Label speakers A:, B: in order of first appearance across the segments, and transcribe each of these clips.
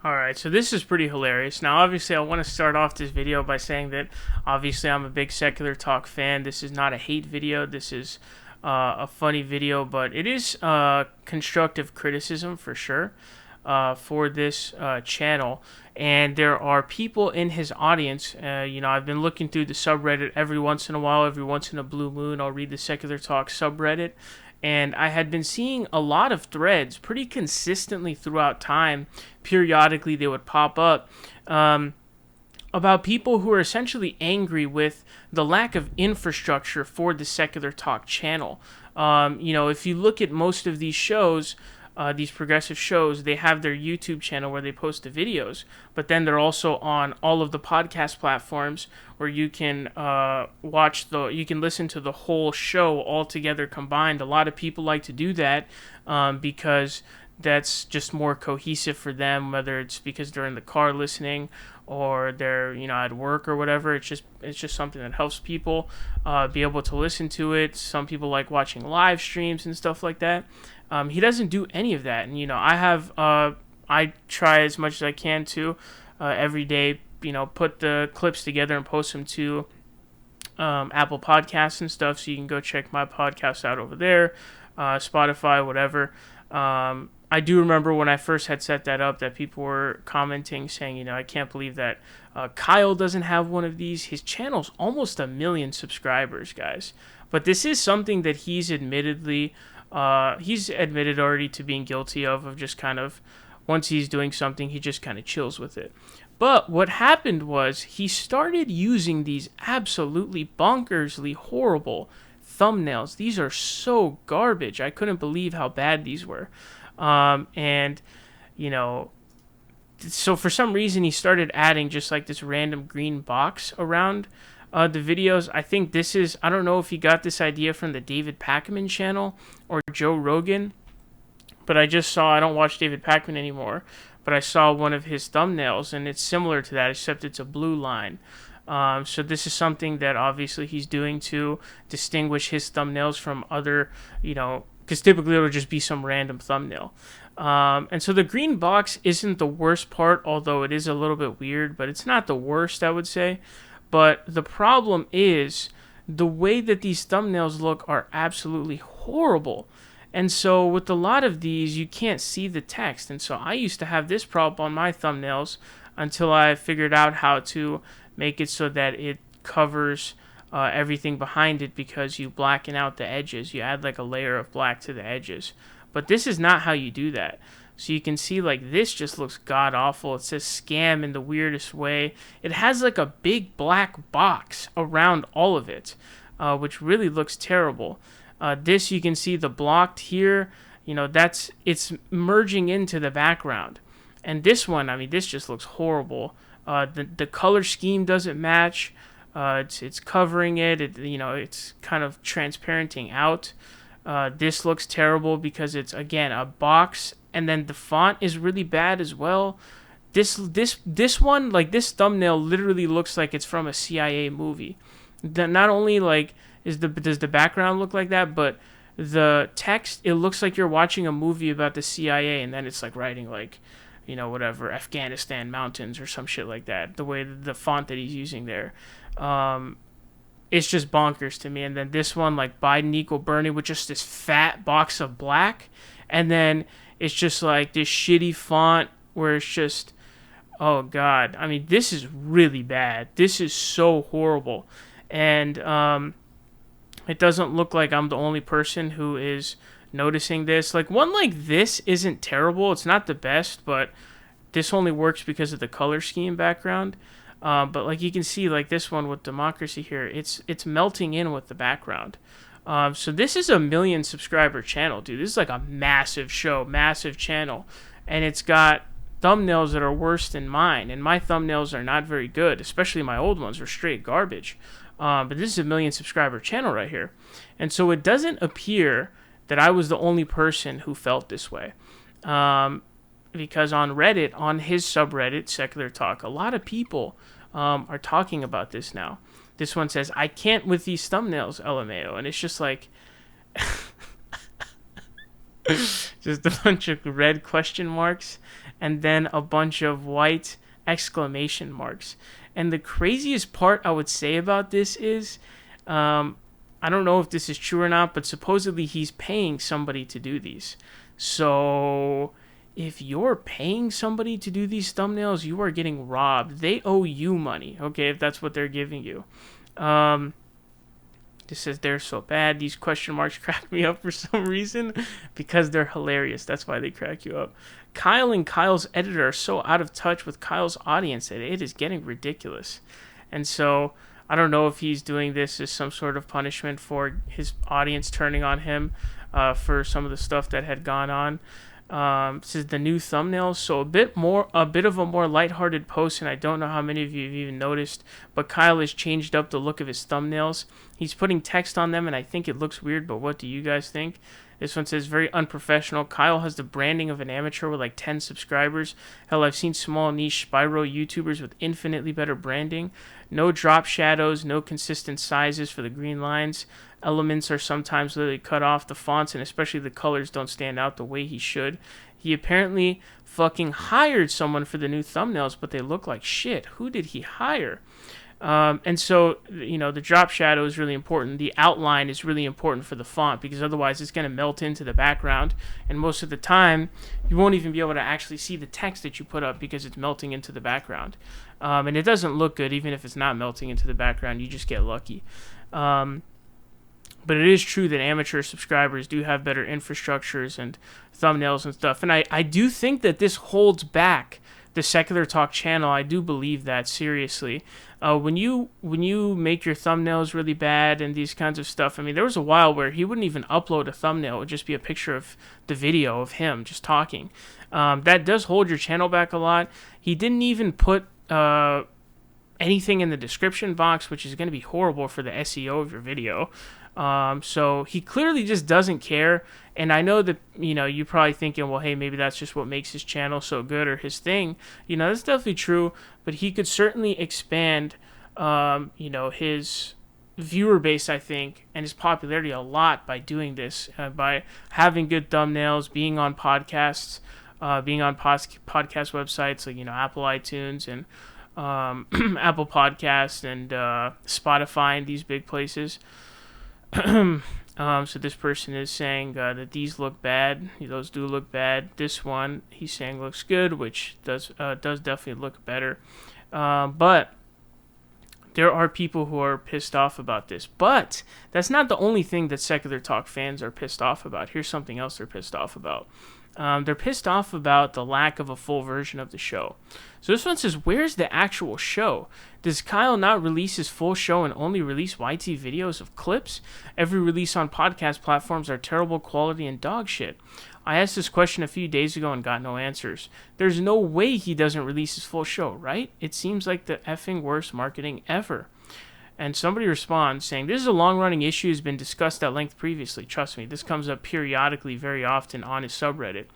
A: Alright, so this is pretty hilarious. Now, obviously, I want to start off this video by saying that obviously I'm a big Secular Talk fan. This is not a hate video, this is a funny video, but it is constructive criticism for sure for this channel. And there are people in his audience. I've been looking through the subreddit every once in a while, every once in a blue moon, I'll read the Secular Talk subreddit. And I had been seeing a lot of threads pretty consistently throughout time. Periodically, they would pop up about people who are essentially angry with the lack of infrastructure for the Secular Talk channel. If you look at most of these shows, these progressive shows, they have their YouTube channel where they post the videos, but then they're also on all of the podcast platforms where you can you can listen to the whole show all together combined. A lot of people like to do that because that's just more cohesive for them, whether it's because they're in the car listening or they're at work or whatever. It's just something that helps people be able to listen to it. Some people like watching live streams and stuff like that. He doesn't do any of that, and I try as much as I can to every day, put the clips together and post them to Apple Podcasts and stuff, so you can go check my podcast out over there, Spotify, whatever. I do remember when I first had set that up that people were commenting saying, I can't believe that Kyle doesn't have one of these. His channel's almost 1 million subscribers, guys. But this is something that he's admitted already to being guilty of just kind of, once he's doing something, he just kind of chills with it. But what happened was he started using these absolutely bonkersly horrible thumbnails. These are so garbage. I couldn't believe how bad these were. So for some reason he started adding just like this random green box around the videos. I don't know if he got this idea from the David Pakman channel or Joe Rogan, but I don't watch David Pakman anymore, but I saw one of his thumbnails and it's similar to that, except it's a blue line. So this is something that obviously he's doing to distinguish his thumbnails from other, because typically it'll just be some random thumbnail. And so the green box isn't the worst part, although it is a little bit weird, but it's not the worst, I would say. But the problem is the way that these thumbnails look are absolutely horrible. And so with a lot of these, you can't see the text. And so I used to have this problem on my thumbnails until I figured out how to make it so that it covers everything behind it, because you blacken out the edges. You add like a layer of black to the edges. But this is not how you do that. So you can see like this just looks god awful. It says scam in the weirdest way. It has like a big black box around all of it, which really looks terrible. This, you can see the blocked here, it's merging into the background. And this one, this just looks horrible. The color scheme doesn't match. It's covering it. It's kind of transparenting out. This looks terrible because it's, again, a box, and then the font is really bad as well. This one, like this thumbnail, literally looks like it's from a CIA movie. Not only like does the background look like that, but the text, it looks like you're watching a movie about the CIA, and then it's like writing like, whatever, Afghanistan mountains or some shit like that. The way the font that he's using there. It's just bonkers to me. And then this one, like Biden equal Bernie, with just this fat box of black. And then it's just like this shitty font where it's just, oh God. This is really bad. This is so horrible. And it doesn't look like I'm the only person who is noticing this. Like one like this isn't terrible. It's not the best, but this only works because of the color scheme background. But like you can see, like this one with democracy here, it's melting in with the background. So this is a 1 million subscriber channel, dude. This is like a massive show, massive channel, and it's got thumbnails that are worse than mine, and my thumbnails are not very good, especially my old ones are straight garbage. But this is a 1 million subscriber channel right here, and so it doesn't appear that I was the only person who felt this way. Because on Reddit, on his subreddit, Secular Talk, a lot of people are talking about this now. This one says, I can't with these thumbnails, LMAO. And it's just like, Just a bunch of red question marks and then a bunch of white exclamation marks. And the craziest part I would say about this is, I don't know if this is true or not, but supposedly he's paying somebody to do these. So if you're paying somebody to do these thumbnails, you are getting robbed. They owe you money, okay, if that's what they're giving you. This says they're so bad. These question marks crack me up for some reason because they're hilarious. That's why they crack you up. Kyle and Kyle's editor are so out of touch with Kyle's audience that it is getting ridiculous. And so I don't know if he's doing this as some sort of punishment for his audience turning on him for some of the stuff that had gone on. This is the new thumbnails, so a bit of a more lighthearted post, and I don't know how many of you have even noticed, but Kyle has changed up the look of his thumbnails. He's putting text on them, and I think it looks weird, but what do you guys think? This one says, very unprofessional. Kyle has the branding of an amateur with like 10 subscribers. Hell, I've seen small niche Spyro YouTubers with infinitely better branding. No drop shadows, no consistent sizes for the green lines. Elements are sometimes literally cut off. The fonts and especially the colors don't stand out the way he should. He apparently fucking hired someone for the new thumbnails, but they look like shit. Who did he hire? And so, the drop shadow is really important. The outline is really important for the font because otherwise it's going to melt into the background. And most of the time, you won't even be able to actually see the text that you put up because it's melting into the background. And it doesn't look good even if it's not melting into the background. You just get lucky. But it is true that amateur subscribers do have better infrastructures and thumbnails and stuff. And I do think that this holds back the Secular Talk channel. I do believe that, seriously. When you make your thumbnails really bad and these kinds of stuff, I mean, there was a while where he wouldn't even upload a thumbnail. It would just be a picture of the video of him just talking. That does hold your channel back a lot. He didn't even put anything in the description box, which is going to be horrible for the SEO of your video. So he clearly just doesn't care. And I know that, you're probably thinking, well, hey, maybe that's just what makes his channel so good or his thing. That's definitely true, but he could certainly expand, his viewer base, I think, and his popularity a lot by doing this, by having good thumbnails, being on podcasts, being on podcast websites like, Apple iTunes and Apple Podcasts and Spotify and these big places. So this person is saying that these look bad. Those do look bad. This one, he's saying looks good, which does definitely look better. But there are people who are pissed off about this. But that's not the only thing that Secular Talk fans are pissed off about. Here's something else they're pissed off about. They're pissed off about the lack of a full version of the show. So this one says, where's the actual show? Does Kyle not release his full show and only release YT videos of clips? Every release on podcast platforms are terrible quality and dog shit. I asked this question a few days ago and got no answers. There's no way he doesn't release his full show, right? It seems like the effing worst marketing ever. And somebody responds saying, this is a long-running issue, has been discussed at length previously. Trust me, this comes up periodically very often on his subreddit.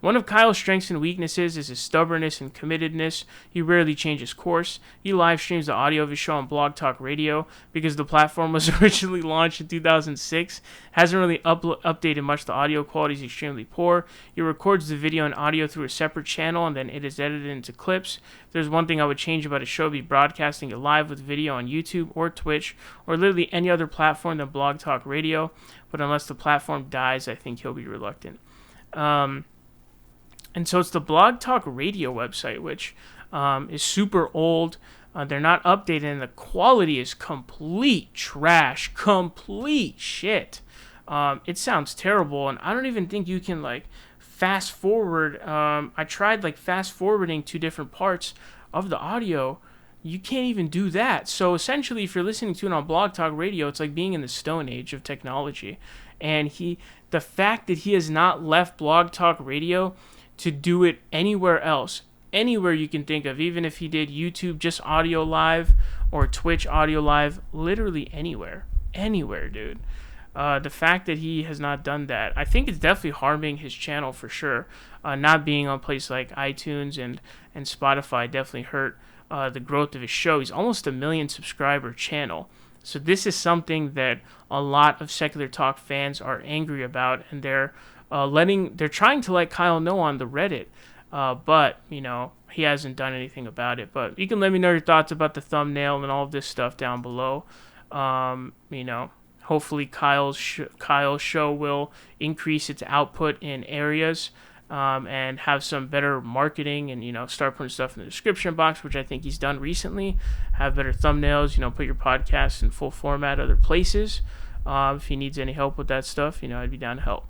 A: One of Kyle's strengths and weaknesses is his stubbornness and committedness. He rarely changes course. He live streams the audio of his show on Blog Talk Radio because the platform was originally launched in 2006. Hasn't really updated much. The audio quality is extremely poor. He records the video and audio through a separate channel and then it is edited into clips. If there's one thing I would change about his show, it'd be broadcasting it live with video on YouTube or Twitch or literally any other platform than Blog Talk Radio. But unless the platform dies, I think he'll be reluctant. And so it's the Blog Talk Radio website, which is super old. They're not updated, and the quality is complete trash, complete shit. It sounds terrible, and I don't even think you can, fast forward. I tried, fast forwarding to different parts of the audio. You can't even do that. So essentially, if you're listening to it on Blog Talk Radio, it's like being in the Stone Age of technology. And the fact that he has not left Blog Talk Radio to do it anywhere else, anywhere you can think of, even if he did YouTube just audio live or Twitch audio live, literally anywhere, dude. The fact that he has not done that, I think it's definitely harming his channel for sure. Not being on places like iTunes and Spotify definitely hurt the growth of his show. He's almost a 1 million subscriber channel. So this is something that a lot of Secular Talk fans are angry about, and they're they're trying to let Kyle know on the Reddit, but he hasn't done anything about it. But you can let me know your thoughts about the thumbnail and all of this stuff down below. Hopefully Kyle's show will increase its output in areas, and have some better marketing, and start putting stuff in the description box, which I think he's done recently. Have better thumbnails, put your podcast in full format other places. If he needs any help with that stuff, I'd be down to help.